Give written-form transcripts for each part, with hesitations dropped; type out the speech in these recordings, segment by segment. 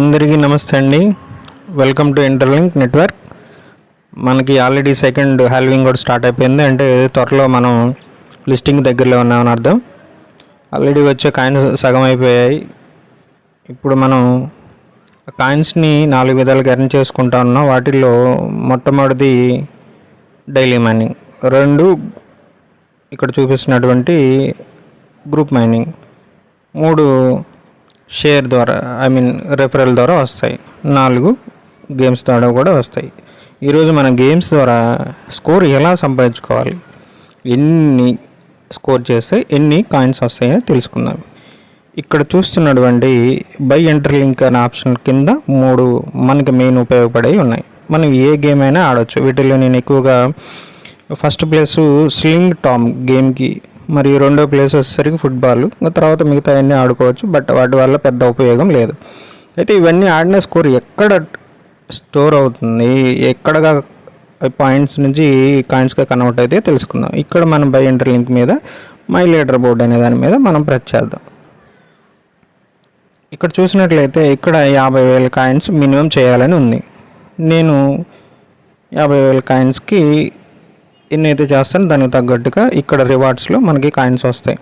అందరికీ నమస్తే అండి. Welcome to interlink network. మనకి ఆల్రెడీ సెకండ్ హాల్వింగ్ కూడా స్టార్ట్ అయిపోయింది. అంటే త్వరలో మనం లిస్టింగ్ దగ్గరలో ఉన్నామని అర్థం. ఆల్రెడీ వచ్చే కాయిన్స్ సగం అయిపోయాయి. ఇప్పుడు మనం కాయిన్స్ని 4 విధాలుగా ఎర్న్ చేసుకుంటా ఉన్నాం. వాటిల్లో మొట్టమొదటిది డైలీ మైనింగ్, 2 ఇక్కడ చూపిస్తున్నటువంటి గ్రూప్ మైనింగ్, 3 షేర్ ద్వారా రెఫరల్ ద్వారా వస్తాయి, 4 గేమ్స్ ద్వారా కూడా వస్తాయి. ఈరోజు మన గేమ్స్ ద్వారా స్కోర్ ఎలా సంపాదించుకోవాలి, ఎన్ని స్కోర్ చేస్తే ఎన్ని కాయిన్స్ వస్తాయో తెలుసుకుందాం. ఇక్కడ చూస్తున్నటువంటి బై ఎంటర్ లింక్ అనే ఆప్షన్ కింద 3 మనకి మెయిన్ ఉపయోగపడేవి ఉన్నాయి. మనం ఏ గేమ్ అయినా ఆడవచ్చు. వీటిల్లో నేను ఎక్కువగా ఫస్ట్ ప్లేసు స్లింగ్ టామ్ గేమ్కి, మరియు 2వ ప్లేస్ వచ్చేసరికి ఫుట్బాల్, తర్వాత మిగతా అన్నీ ఆడుకోవచ్చు. బట్ వాటి వల్ల పెద్ద ఉపయోగం లేదు. అయితే ఇవన్నీ ఆడిన స్కోర్ ఎక్కడ స్టోర్ అవుతుంది, ఎక్కడగా పాయింట్స్ నుంచి కాయిన్స్గా కన్వర్ట్ అయితే తెలుసుకుందాం. ఇక్కడ మనం బై ఎంటర్ లింక్ మీద మై లీడర్ బోర్డ్ అనే దాని మీద మనం ప్రెస్ చేద్దాం. ఇక్కడ చూసినట్లయితే ఇక్కడ 50,000 కాయిన్స్ మినిమం చేయాలని ఉంది. నేను 50,000 కాయిన్స్కి ఎన్ని అయితే చేస్తానో దానికి తగ్గట్టుగా ఇక్కడ రివార్డ్స్లో మనకి కాయిన్స్ వస్తాయి.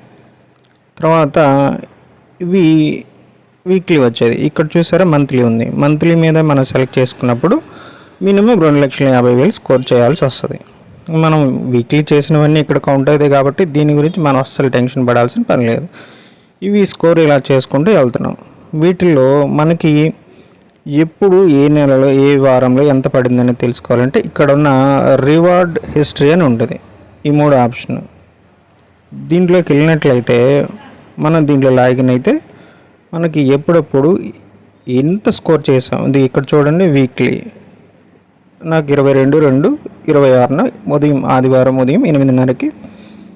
తర్వాత ఇవి వీక్లీ వచ్చేది. ఇక్కడ చూసారా మంత్లీ ఉంది. మంత్లీ మీద మనం సెలెక్ట్ చేసుకున్నప్పుడు మినిమం 2,50,000 స్కోర్ చేయాల్సి వస్తుంది. మనం వీక్లీ చేసినవన్నీ ఇక్కడ కౌంట్ అవుతాయి కాబట్టి దీని గురించి మనం అస్సలు టెన్షన్ పడాల్సిన పని లేదు. ఇవి స్కోర్ ఇలా చేసుకుంటూ వెళ్తున్నాం. వీటిల్లో మనకి ఎప్పుడు ఏ నెలలో ఏ వారంలో ఎంత పడిందని తెలుసుకోవాలంటే ఇక్కడ ఉన్న రివార్డ్ హిస్టరీ అని ఉంటుంది. ఈ 3 ఆప్షన్ దీంట్లోకి వెళ్ళినట్లయితే మనం దీంట్లో లాగిన్ అయితే మనకి ఎప్పుడప్పుడు ఎంత స్కోర్ చేసాం ఇది ఇక్కడ చూడండి. వీక్లీ నాకు 22/2/26న ఆదివారం ఉదయం 8:30కి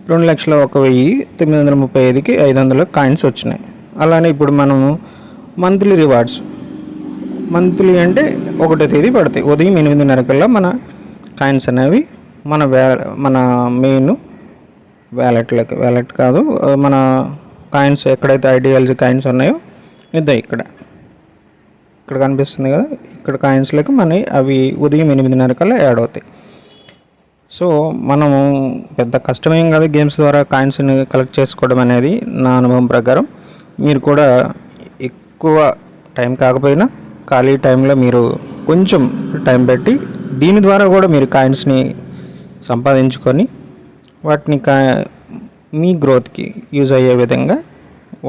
2,01,935కి 500 కాయిన్స్ వచ్చినాయి. అలానే ఇప్పుడు మనము మంత్లీ రివార్డ్స్, మంత్లీ అంటే 1వ తేదీ పడతాయి. ఉదయం 8:30 కల్లా మన కాయిన్స్ అనేవి మన మెయిన్ వ్యాలెట్ కాదు, మన కాయిన్స్ ఎక్కడైతే ఐడియాలజీ కాయిన్స్ ఉన్నాయో ఇద్దా ఇక్కడ కనిపిస్తుంది కదా, ఇక్కడ కాయిన్స్లోకి అవి ఉదయం 8:30 కల్లా యాడ్ అవుతాయి. సో మనము పెద్ద కష్టమేం కాదు గేమ్స్ ద్వారా కాయిన్స్ని కలెక్ట్ చేసుకోవడం అనేది. నా అనుభవం ప్రకారం మీరు కూడా ఎక్కువ టైం కాకపోయినా ఖాళీ టైంలో మీరు కొంచెం టైం పెట్టి దీని ద్వారా కూడా మీరు కాయిన్స్ని సంపాదించుకొని వాటిని మీ గ్రోత్కి యూజ్ అయ్యే విధంగా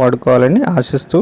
వాడుకోవాలని ఆశిస్తూ